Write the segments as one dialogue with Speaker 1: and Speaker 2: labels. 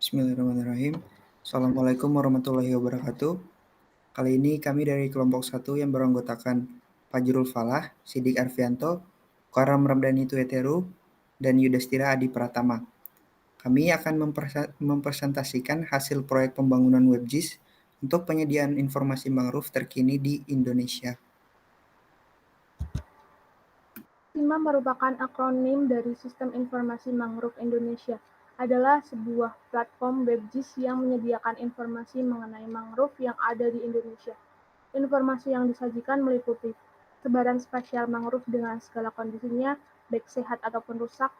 Speaker 1: Bismillahirrahmanirrahim. Assalamualaikum warahmatullahi wabarakatuh. Kali ini kami dari kelompok 1 yang beranggotakan Fajrul Falah, Sidik Arfianto, Karam Ramdhani Tueteru, dan Yudhistira Adi Pratama. Kami akan mempresentasikan hasil proyek pembangunan WebGIS untuk penyediaan informasi mangrove terkini di Indonesia.
Speaker 2: SIMA merupakan akronim dari Sistem Informasi Mangrove Indonesia, adalah sebuah platform WebGIS yang menyediakan informasi mengenai mangrove yang ada di Indonesia. Informasi yang disajikan meliputi sebaran spasial mangrove dengan segala kondisinya, baik sehat ataupun rusak,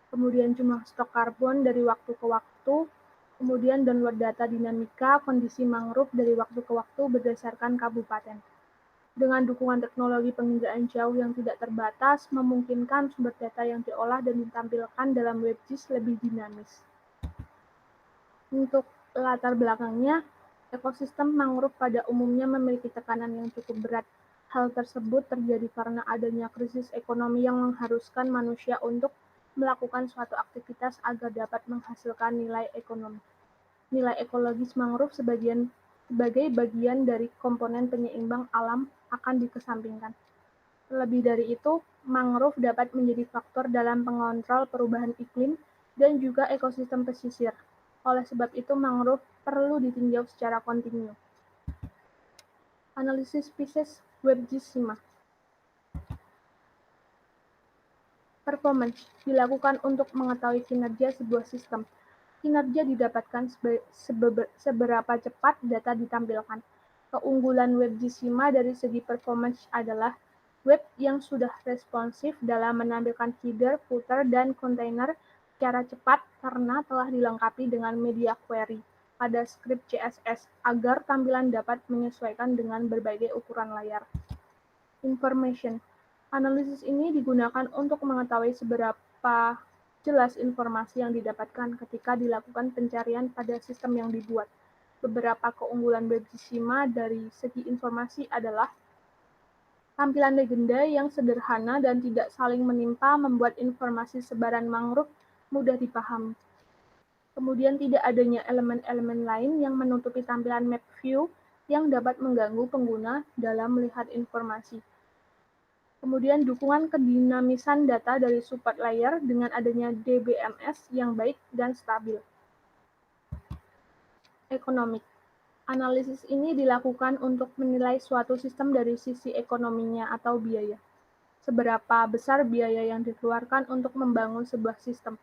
Speaker 2: kemudian jumlah stok karbon dari waktu ke waktu, kemudian download data dinamika kondisi mangrove dari waktu ke waktu berdasarkan kabupaten. Dengan dukungan teknologi penginderaan jauh yang tidak terbatas, memungkinkan sumber data yang diolah dan ditampilkan dalam WebGIS lebih dinamis. Untuk latar belakangnya, ekosistem mangrove pada umumnya memiliki tekanan yang cukup berat. Hal tersebut terjadi karena adanya krisis ekonomi yang mengharuskan manusia untuk melakukan suatu aktivitas agar dapat menghasilkan nilai ekonomi. Nilai ekologis mangrove sebagai bagian dari komponen penyeimbang alam akan dikesampingkan. Lebih dari itu, mangrove dapat menjadi faktor dalam pengontrol perubahan iklim dan juga ekosistem pesisir. Oleh sebab itu, mangrove perlu ditinjau secara kontinu. Analisis spesies WebGIS SIMA. Performance dilakukan untuk mengetahui kinerja sebuah sistem. Kinerja didapatkan seberapa cepat data ditampilkan. Keunggulan WebGIS SIMA dari segi performance adalah web yang sudah responsif dalam menampilkan header, footer, dan kontainer secara cepat karena telah dilengkapi dengan media query pada script CSS agar tampilan dapat menyesuaikan dengan berbagai ukuran layar. Information. Analisis ini digunakan untuk mengetahui seberapa jelas informasi yang didapatkan ketika dilakukan pencarian pada sistem yang dibuat. Beberapa keunggulan WebGIS SIMA dari segi informasi adalah tampilan legenda yang sederhana dan tidak saling menimpa membuat informasi sebaran mangrove mudah dipahami. Kemudian tidak adanya elemen-elemen lain yang menutupi tampilan map view yang dapat mengganggu pengguna dalam melihat informasi. Kemudian dukungan kedinamisan data dari support layer dengan adanya DBMS yang baik dan stabil. Ekonomik. Analisis ini dilakukan untuk menilai suatu sistem dari sisi ekonominya atau biaya. Seberapa besar biaya yang dikeluarkan untuk membangun sebuah sistem.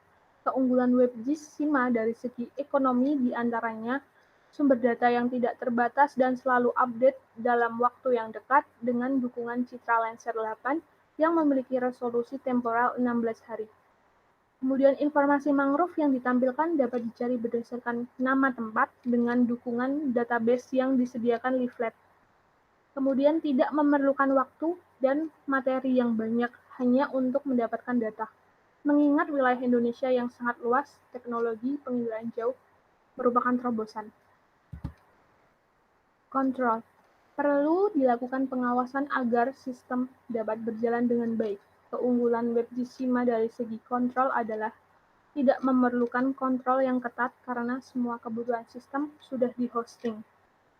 Speaker 2: Keunggulan WebGIS SIMA dari segi ekonomi diantaranya sumber data yang tidak terbatas dan selalu update dalam waktu yang dekat dengan dukungan Citra Landsat 8 yang memiliki resolusi temporal 16 hari. Kemudian informasi mangrove yang ditampilkan dapat dicari berdasarkan nama tempat dengan dukungan database yang disediakan leaflet. Kemudian tidak memerlukan waktu dan materi yang banyak hanya untuk mendapatkan data. Mengingat wilayah Indonesia yang sangat luas, teknologi penginderaan jauh merupakan terobosan. Kontrol. Perlu dilakukan pengawasan agar sistem dapat berjalan dengan baik. Keunggulan WebGIS SIMA dari segi kontrol adalah tidak memerlukan kontrol yang ketat karena semua kebutuhan sistem sudah di-hosting,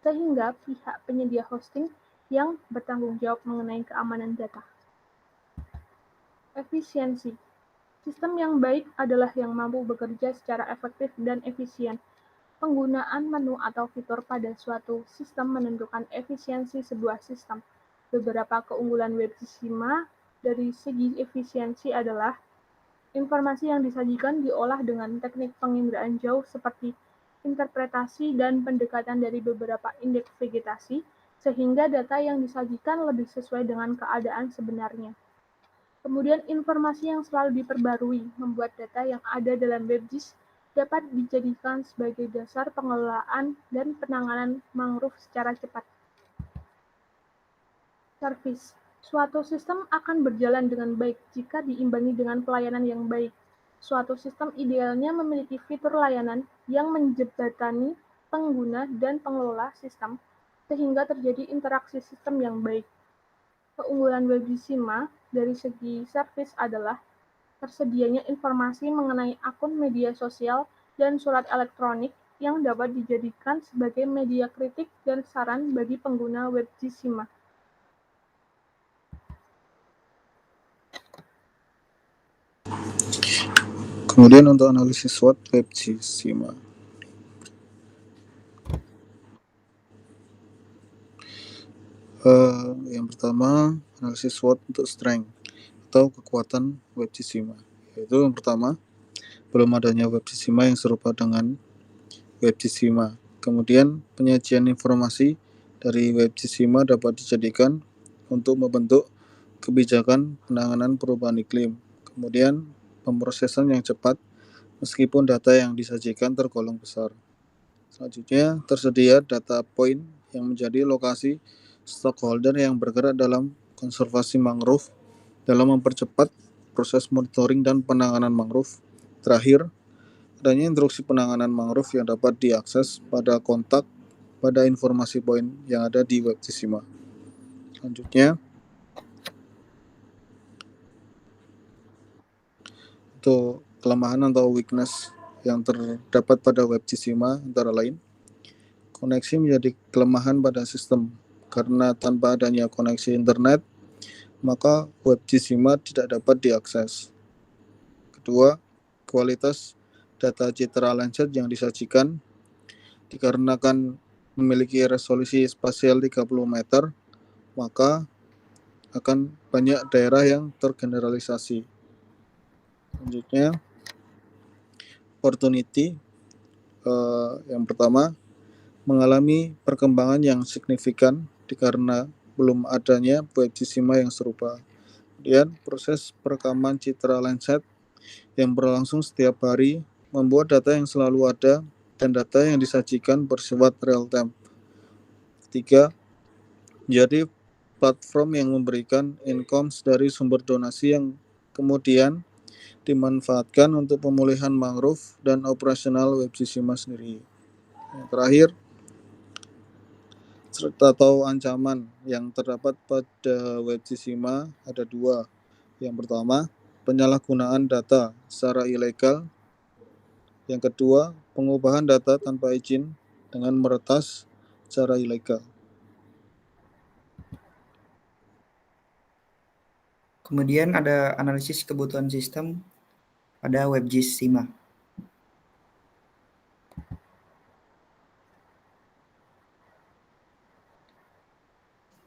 Speaker 2: sehingga pihak penyedia hosting yang bertanggung jawab mengenai keamanan data. Efisiensi. Sistem yang baik adalah yang mampu bekerja secara efektif dan efisien. Penggunaan menu atau fitur pada suatu sistem menentukan efisiensi sebuah sistem. Beberapa keunggulan WebGIS SIMA dari segi efisiensi adalah informasi yang disajikan diolah dengan teknik penginderaan jauh seperti interpretasi dan pendekatan dari beberapa indeks vegetasi, sehingga data yang disajikan lebih sesuai dengan keadaan sebenarnya. Kemudian informasi yang selalu diperbarui membuat data yang ada dalam WebGIS dapat dijadikan sebagai dasar pengelolaan dan penanganan mangrove secara cepat. Service. Suatu sistem akan berjalan dengan baik jika diimbangi dengan pelayanan yang baik. Suatu sistem idealnya memiliki fitur layanan yang menjembatani pengguna dan pengelola sistem sehingga terjadi interaksi sistem yang baik. Keunggulan WebGIS SIMA dari segi service adalah tersedianya informasi mengenai akun media sosial dan surat elektronik yang dapat dijadikan sebagai media kritik dan saran bagi pengguna WebGSIMA.
Speaker 3: Kemudian untuk analisis SWOT WebGSIMA. Yang pertama, analisis SWOT untuk strength atau kekuatan WebGSIMA. Yaitu yang pertama, belum adanya WebGSIMA yang serupa dengan WebGSIMA. Kemudian penyajian informasi dari WebGSIMA dapat dijadikan untuk membentuk kebijakan penanganan perubahan iklim. Kemudian pemrosesan yang cepat meskipun data yang disajikan tergolong besar. Selanjutnya, tersedia data point yang menjadi lokasi stakeholder yang bergerak dalam konservasi mangrove dalam mempercepat proses monitoring dan penanganan mangrove. Terakhir, adanya instruksi penanganan mangrove yang dapat diakses pada kontak pada informasi point yang ada di WebGSIMA. Selanjutnya, untuk kelemahan atau weakness yang terdapat pada WebGSIMA antara lain, koneksi menjadi kelemahan pada sistem karena tanpa adanya koneksi internet, maka WebGSIMA tidak dapat diakses. Kedua, kualitas data citra Landsat yang disajikan dikarenakan memiliki resolusi spasial 30 meter, maka akan banyak daerah yang tergeneralisasi. Selanjutnya, opportunity yang pertama, mengalami perkembangan yang signifikan dikarenakan belum adanya WebGSIMA yang serupa. Kemudian proses perekaman citra Landsat yang berlangsung setiap hari membuat data yang selalu ada dan data yang disajikan bersifat real time. Ketiga, jadi platform yang memberikan income dari sumber donasi yang kemudian dimanfaatkan untuk pemulihan mangrove dan operasional WebGSIMA sendiri. Yang terakhir, serta atau ancaman yang terdapat pada WebGSIMA ada dua. Yang pertama, penyalahgunaan data secara ilegal. Yang kedua, pengubahan data tanpa izin dengan meretas secara ilegal.
Speaker 1: Kemudian ada analisis kebutuhan sistem pada WebGSIMA.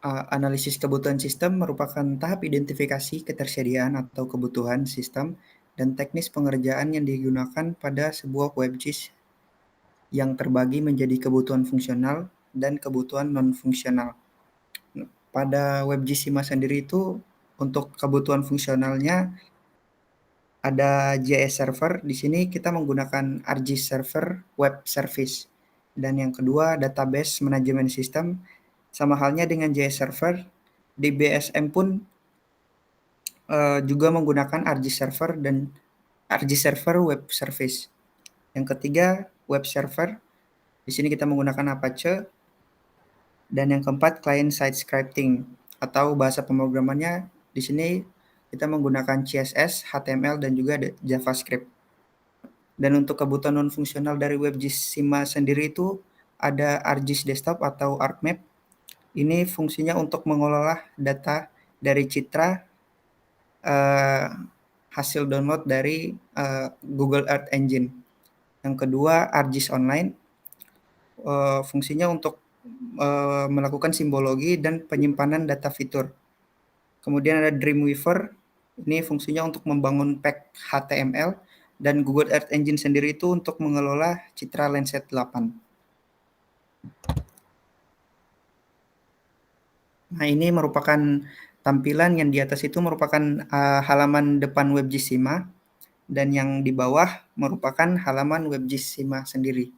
Speaker 1: Analisis kebutuhan sistem merupakan tahap identifikasi ketersediaan atau kebutuhan sistem dan teknis pengerjaan yang digunakan pada sebuah WebGIS yang terbagi menjadi kebutuhan fungsional dan kebutuhan non-fungsional. Pada WebGIS-SIMA sendiri itu untuk kebutuhan fungsionalnya ada JS Server. Di sini kita menggunakan ArcGIS Server Web Service. Dan yang kedua, Database Management System. Sama halnya dengan JS Server, di BSM pun juga menggunakan ArcGIS Server dan ArcGIS Server Web Service. Yang ketiga, Web Server. Di sini kita menggunakan Apache. Dan yang keempat, Client Side Scripting atau bahasa pemrogramannya di sini kita menggunakan CSS, HTML, dan juga JavaScript. Dan untuk kebutuhan non-fungsional dari WebGIS-SIMA sendiri itu ada ArcGIS Desktop atau ArcMap. Ini fungsinya untuk mengolah data dari citra hasil download dari Google Earth Engine. Yang kedua, ArcGIS Online. Fungsinya untuk melakukan simbologi dan penyimpanan data fitur. Kemudian ada Dreamweaver. Ini fungsinya untuk membangun pack HTML. Dan Google Earth Engine sendiri itu untuk mengelola citra Landsat 8. Nah, ini merupakan tampilan yang di atas itu merupakan halaman depan WebGIS-SIMA dan yang di bawah merupakan halaman WebGIS-SIMA sendiri.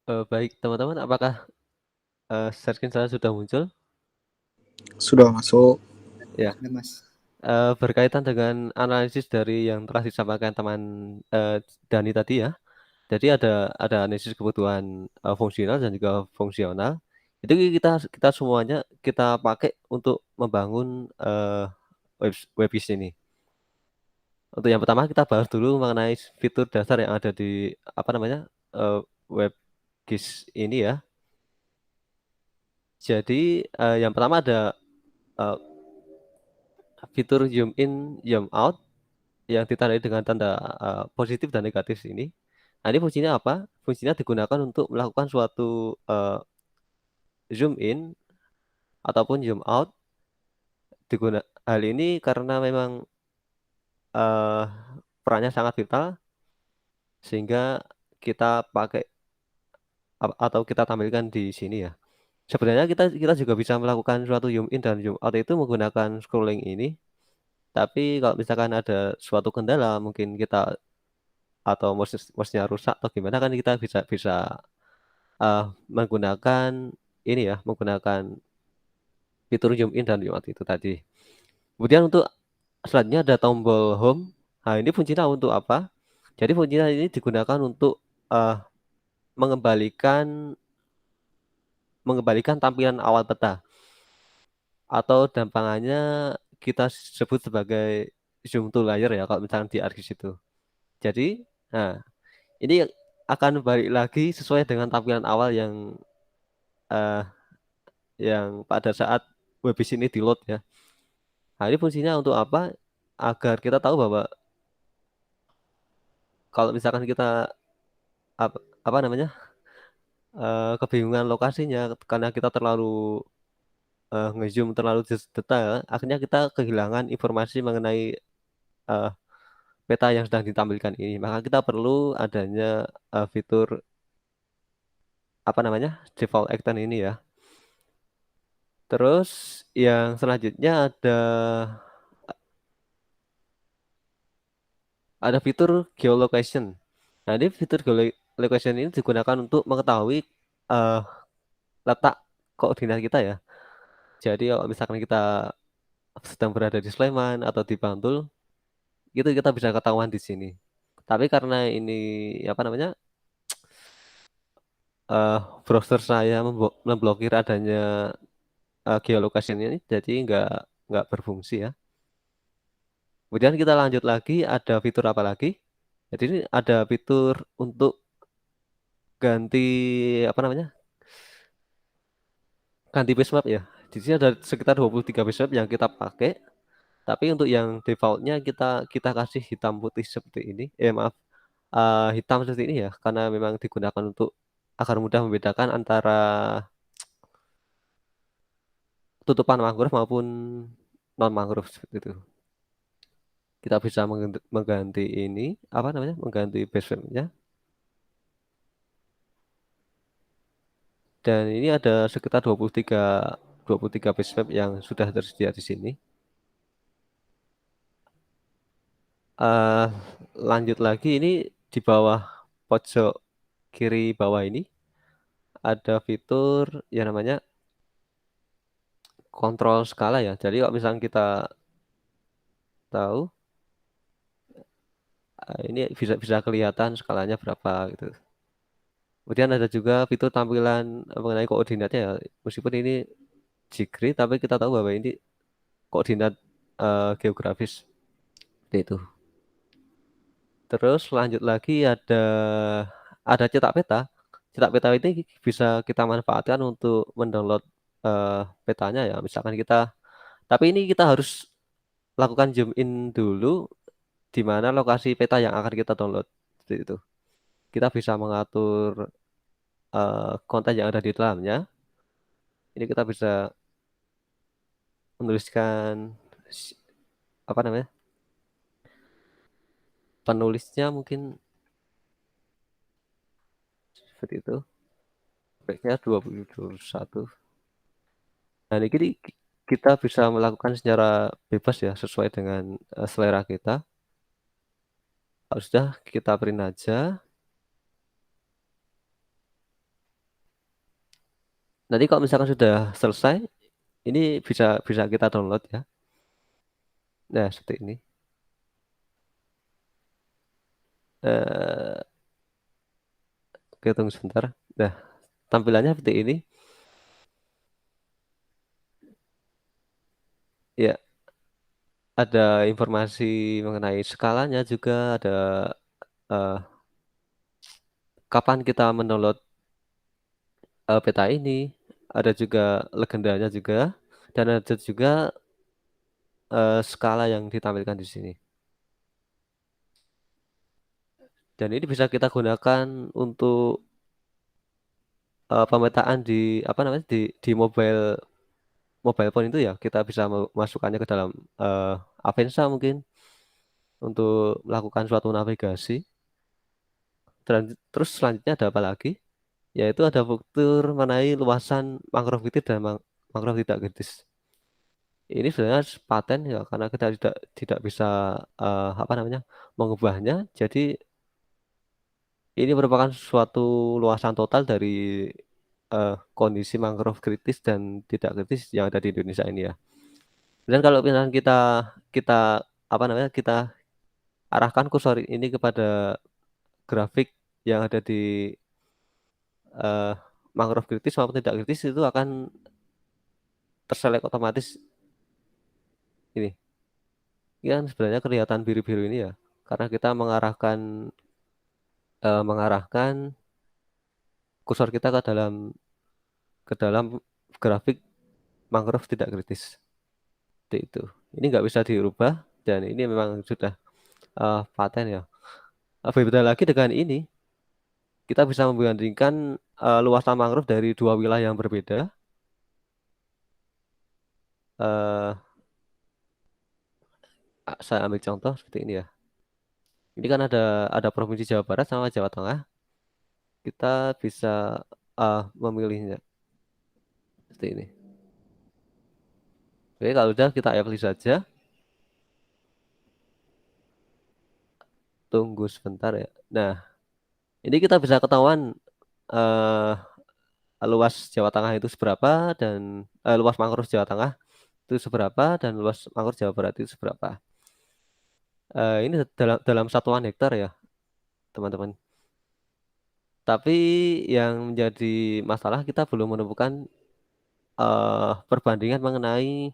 Speaker 4: Baik teman-teman, apakah share screen saya sudah muncul?
Speaker 3: Sudah masuk.
Speaker 4: Ya.
Speaker 1: Sudah, Mas.
Speaker 4: Berkaitan dengan analisis dari yang telah disampaikan teman Dani tadi ya. Jadi ada analisis kebutuhan fungsional dan juga fungsional. Itu kita semuanya kita pakai untuk membangun WebGIS ini. Untuk yang pertama kita bahas dulu mengenai fitur dasar yang ada di WebGIS ini ya. Jadi yang pertama ada fitur zoom in, zoom out yang ditandai dengan tanda positif dan negatif ini. Nah, ini fungsinya apa? Fungsinya digunakan untuk melakukan suatu zoom in ataupun zoom out. Hal ini karena memang perannya sangat vital sehingga kita pakai atau kita tampilkan di sini ya. Sebenarnya kita juga bisa melakukan suatu zoom in dan zoom out itu menggunakan scrolling ini. Tapi kalau misalkan ada suatu kendala mungkin kita atau mouse-nya rusak atau gimana kan kita bisa menggunakan ini ya, menggunakan fitur zoom in dan zoom out itu tadi. Kemudian untuk selanjutnya ada tombol home. Nah, ini fungsinya untuk apa? Jadi fungsinya ini digunakan untuk mengembalikan tampilan awal peta atau gampangannya kita sebut sebagai zoom to layer ya kalau misalnya di ArcGIS itu. Jadi, nah ini akan balik lagi sesuai dengan tampilan awal uh, yang pada saat WebGIS ini di load ya. Nah, ini fungsinya untuk apa? Agar kita tahu bahwa kalau misalkan kita apa namanya kebingungan lokasinya karena kita terlalu ngezoom terlalu detail, akhirnya kita kehilangan informasi mengenai uh, peta yang sedang ditampilkan ini. Maka kita perlu adanya fitur apa namanya default extend ini ya. Terus yang selanjutnya ada fitur geolocation. Nah, ini fitur geolocation ini digunakan untuk mengetahui letak koordinat kita ya. Jadi kalau misalkan kita sedang berada di Sleman atau di Bantul, itu kita bisa ketahuan di sini. Tapi karena ini apa namanya browser saya memblokir adanya geolocation ini, jadi nggak berfungsi ya. Kemudian kita lanjut lagi, ada fitur apa lagi? Jadi ini ada fitur untuk ganti apa namanya? Ganti base map ya. Di sini ada sekitar 23 base map yang kita pakai. Tapi untuk yang defaultnya kita kasih hitam putih seperti ini. Maaf, hitam seperti ini ya, karena memang digunakan untuk agar mudah membedakan antara tutupan mangrove maupun non mangrove seperti itu. Kita bisa mengganti ini apa namanya? Mengganti base mapnya. Dan ini ada sekitar 23 base map yang sudah tersedia di sini. Uh, Lanjut lagi ini di bawah pojok kiri bawah ini ada fitur yang namanya kontrol skala ya. Jadi kalau misalnya kita tahu ini bisa kelihatan skalanya berapa gitu. Kemudian ada juga fitur tampilan mengenai koordinatnya ya. Meskipun ini Jigri tapi kita tahu bahwa ini koordinat geografis seperti itu. Terus lanjut lagi ada cetak peta. Cetak peta ini bisa kita manfaatkan untuk mendownload petanya ya. Misalkan tapi ini kita harus lakukan zoom in dulu di mana lokasi peta yang akan kita download. Seperti itu. Kita bisa mengatur konten yang ada di dalamnya. Ini kita bisa menuliskan apa namanya? Penulisnya mungkin seperti itu. Baiknya 21. Nah, ini kita bisa melakukan secara bebas ya, sesuai dengan selera kita. Kalau sudah, kita print aja. Nanti kalau misalkan sudah selesai, ini bisa kita download ya. Nah, seperti ini. Eh, Oke, tunggu sebentar. Nah, tampilannya seperti ini. Ya, ada informasi mengenai skalanya juga, ada eh, kapan kita mendownload peta ini, ada juga legendanya juga, dan ada juga skala yang ditampilkan di sini. Dan ini bisa kita gunakan untuk pemetaan di apa namanya di mobile mobile phone itu ya, kita bisa memasukkannya ke dalam uh, Avanza mungkin untuk melakukan suatu navigasi. Dan terus selanjutnya ada apa lagi? Yaitu ada fitur mengenai luasan mangrove kritis dan mangrove tidak kritis. Ini sebenarnya paten ya, karena kita tidak bisa apa namanya mengubahnya. Jadi ini merupakan suatu luasan total dari kondisi mangrove kritis dan tidak kritis yang ada di Indonesia ini ya. Dan kalau misalkan kita kita apa namanya kita arahkan kursor ini kepada grafik yang ada di eh, mangrove kritis maupun tidak kritis, itu akan terselect otomatis ini. Ini kan sebenarnya kelihatan biru-biru ini ya, karena kita mengarahkan kursor kita ke dalam grafik mangrove tidak kritis. Seperti itu. Ini nggak bisa dirubah dan ini memang sudah paten ya. Berbeda lagi dengan ini, kita bisa membandingkan luasan mangrove dari dua wilayah yang berbeda. Eh, saya ambil contoh seperti ini ya. Ini kan ada Provinsi Jawa Barat sama Jawa Tengah. Kita bisa memilihnya seperti ini. Oke, kalau udah kita apply saja. Tunggu sebentar ya. Nah, ini kita bisa ketahuan eh, luas Jawa Tengah itu seberapa dan luas mangrove Jawa Tengah itu seberapa dan luas mangrove Jawa Barat itu seberapa. Ini dalam satuan hektar ya, teman-teman. Tapi yang menjadi masalah kita belum menemukan perbandingan mengenai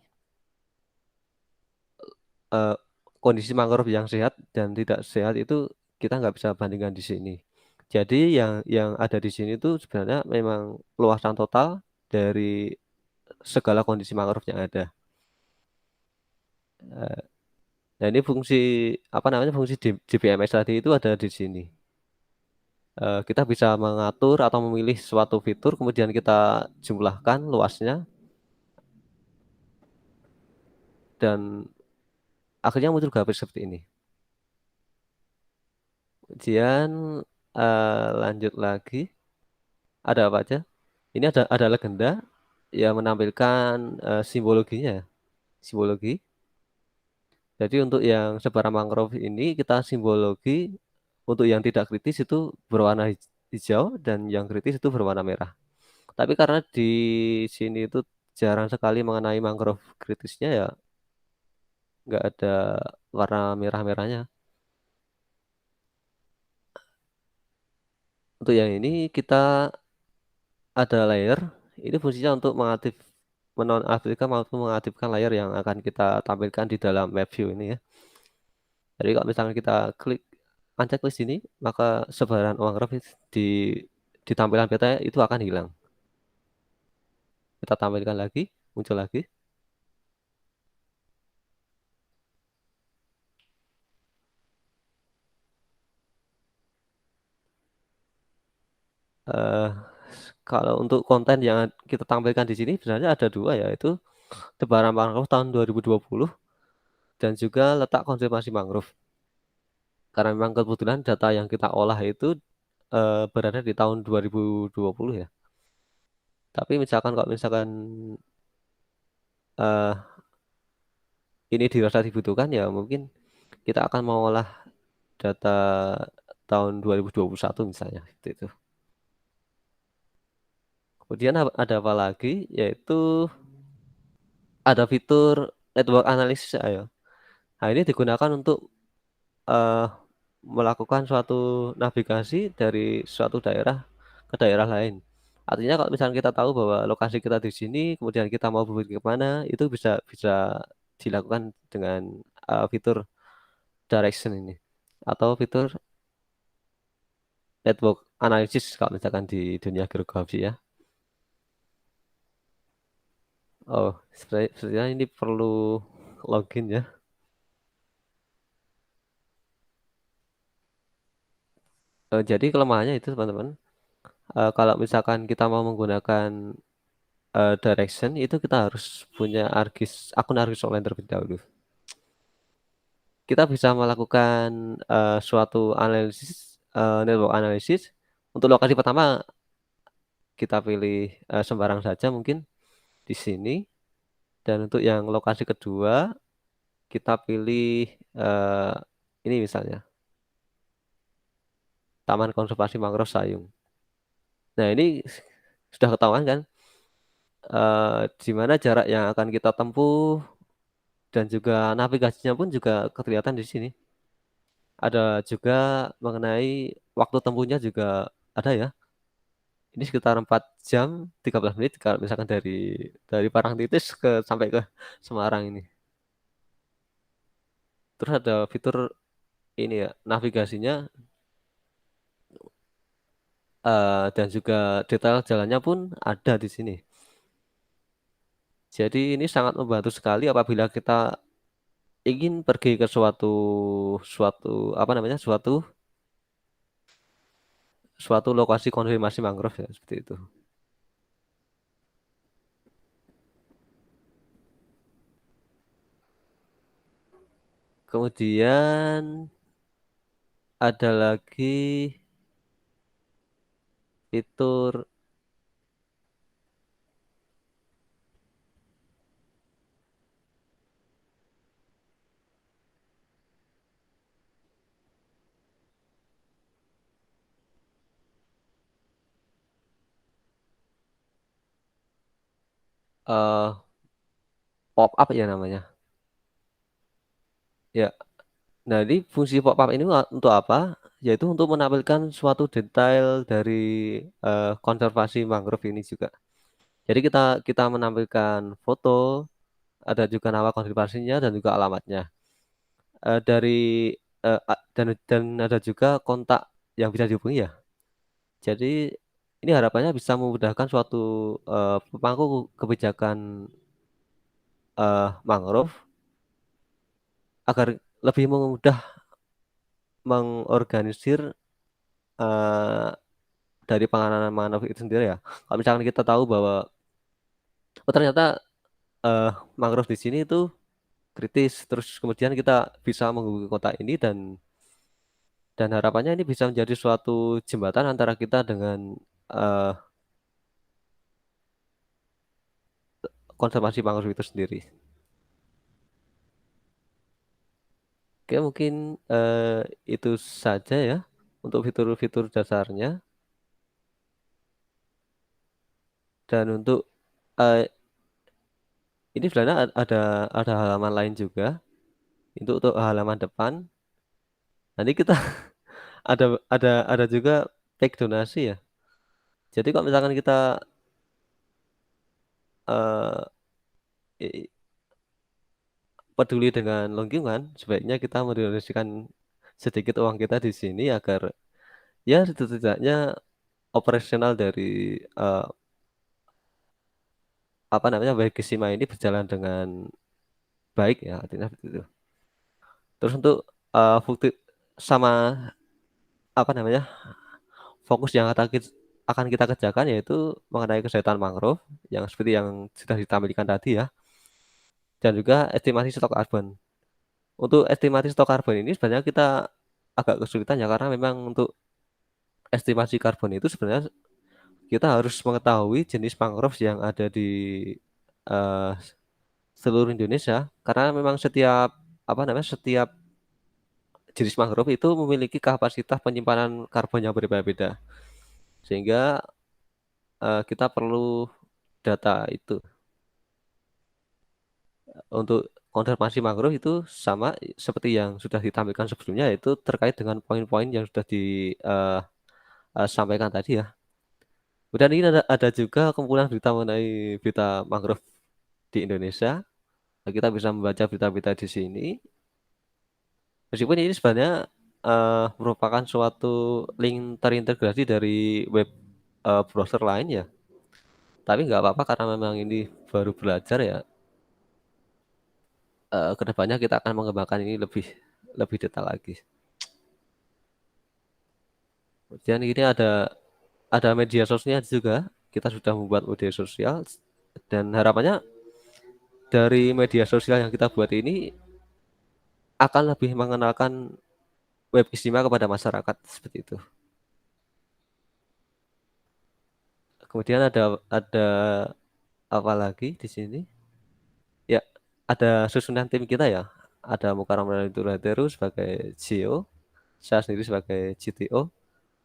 Speaker 4: eh, kondisi mangrove yang sehat dan tidak sehat itu kita nggak bisa bandingkan di sini. Jadi yang ada di sini itu sebenarnya memang luasan total dari segala kondisi mangrove yang ada. Eh, Nah ini fungsi apa namanya fungsi GPMS tadi itu ada di sini. Kita bisa mengatur atau memilih suatu fitur, kemudian kita jumlahkan luasnya dan akhirnya muncul grafis seperti ini. Kemudian lanjut lagi, ada apa aja? Ini ada legenda yang menampilkan simbologinya, simbologi. Jadi untuk yang sebaran mangrove ini kita simbologi untuk yang tidak kritis itu berwarna hijau dan yang kritis itu berwarna merah. Tapi karena di sini itu jarang sekali mengenai mangrove kritisnya ya nggak ada warna merah-merahnya. Untuk yang ini kita ada layer. Ini fungsinya untuk menonaktifkan maupun mengaktifkan layer yang akan kita tampilkan di dalam map view ini ya. Jadi kalau misalnya kita klik unchecklist ini, maka sebaran mangrove di di tampilan peta itu akan hilang. Kita tampilkan lagi, muncul lagi. eh Kalau untuk konten yang kita tampilkan di sini sebenarnya ada dua, yaitu sebaran mangrove tahun 2020 dan juga letak konservasi mangrove. Karena memang kebetulan data yang kita olah itu berada di tahun 2020 ya. Tapi misalkan kalau misalkan eh, ini dirasa dibutuhkan ya mungkin kita akan mengolah data tahun 2021 misalnya, seperti itu. Kemudian ada apa lagi, yaitu ada fitur network analysis, ayo. Nah, ini digunakan untuk eh, melakukan suatu navigasi dari suatu daerah ke daerah lain. Artinya kalau misalnya kita tahu bahwa lokasi kita di sini, kemudian kita mau pergi ke mana, itu bisa bisa dilakukan dengan fitur direction ini atau fitur network analysis kalau misalkan di dunia geografi ya. Oh, sebenarnya ini perlu login ya. Jadi kelemahannya itu teman-teman, kalau misalkan kita mau menggunakan direction itu kita harus punya akun ArcGIS Online terlebih dahulu. Kita bisa melakukan suatu analisis, network analysis. Untuk lokasi pertama kita pilih sembarang saja mungkin di sini, dan untuk yang lokasi kedua kita pilih eh, ini misalnya Taman Konservasi Mangrove Sayung. Nah, ini sudah ketahuan kan di mana jarak yang akan kita tempuh, dan juga navigasinya pun juga kelihatan di sini. Ada juga mengenai waktu tempuhnya juga ada ya. Ini sekitar 4 jam 13 menit kalau misalkan dari Parangtritis sampai ke Semarang ini. Terus ada fitur ini ya, navigasinya dan juga detail jalannya pun ada di sini. Jadi ini sangat membantu sekali apabila kita ingin pergi ke suatu suatu apa namanya suatu suatu lokasi konfirmasi mangrove ya seperti itu. Kemudian ada lagi fitur eh, pop up ya namanya. Ya, nah ini fungsi pop up ini untuk apa? Yaitu untuk menampilkan suatu detail dari konservasi mangrove ini juga. Jadi kita kita menampilkan foto, ada juga nama konservasinya dan juga alamatnya. Dari dan ada juga kontak yang bisa dihubungi ya. Jadi ini harapannya bisa memudahkan suatu pemangku kebijakan mangrove agar lebih mudah mengorganisir eh, dari penanganan mangrove itu sendiri ya. Kalau misalkan kita tahu bahwa oh ternyata eh, mangrove di sini itu kritis, terus kemudian kita bisa menghubungi kota ini dan harapannya ini bisa menjadi suatu jembatan antara kita dengan eh, konservasi mangrove itu sendiri. Oke, mungkin itu saja ya untuk fitur-fitur dasarnya. Dan untuk eh, ini sebenarnya ada halaman lain juga. Untuk halaman depan, nanti kita ada juga tag donasi ya. Jadi kalau misalkan kita eh, i- peduli dengan lingkungan, sebaiknya kita mendonasikan sedikit uang kita di sini agar ya setidaknya operasional dari eh, apa namanya baik Gesima ini berjalan dengan baik ya artinya seperti itu. Terus untuk bukti sama apa namanya fokus yang akan kita kerjakan yaitu mengenai kesehatan mangrove yang seperti yang sudah ditampilkan tadi ya, dan juga estimasi stok karbon. Untuk estimasi stok karbon ini sebenarnya kita agak kesulitan ya karena memang untuk estimasi karbon itu sebenarnya kita harus mengetahui jenis mangrove yang ada di eh, seluruh Indonesia karena memang setiap jenis mangrove itu memiliki kapasitas penyimpanan karbon yang berbeda-beda, sehingga kita perlu data itu. Untuk konservasi mangrove itu sama seperti yang sudah ditampilkan sebelumnya, yaitu terkait dengan poin-poin yang sudah disampaikan tadi ya. Kemudian ini ada juga kumpulan berita mengenai berita mangrove di Indonesia. Kita bisa membaca berita-berita di sini. Meskipun ini sebenarnya merupakan suatu link terintegrasi dari web browser lain ya. Tapi nggak apa-apa karena memang ini baru belajar ya. Kedepannya kita akan mengembangkan ini lebih lebih detail lagi. Kemudian ini ada media sosialnya juga. Kita sudah membuat media sosial dan harapannya dari media sosial yang kita buat ini akan lebih mengenalkan web Istimewa kepada masyarakat seperti itu. Kemudian ada apa lagi di sini? Ya, ada susunan tim kita ya. Ada Mukarram Ramadhani sebagai CEO, saya sendiri sebagai CTO,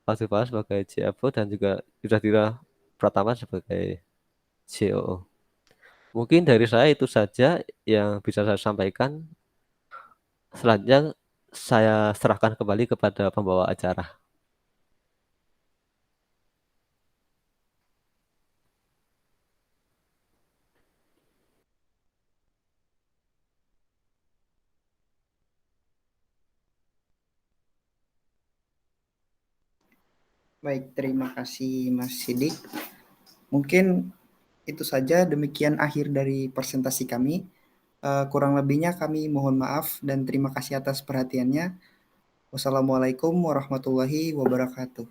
Speaker 4: Fakti Fahaz sebagai CFO, dan juga Yudhistira Pratama sebagai COO. Mungkin dari saya itu saja yang bisa saya sampaikan. Selanjutnya saya serahkan kembali kepada pembawa acara.
Speaker 1: Baik, terima kasih Mas Sidik. Mungkin itu saja, demikian akhir dari presentasi kami. Kurang lebihnya kami mohon maaf dan terima kasih atas perhatiannya. Wassalamualaikum warahmatullahi wabarakatuh.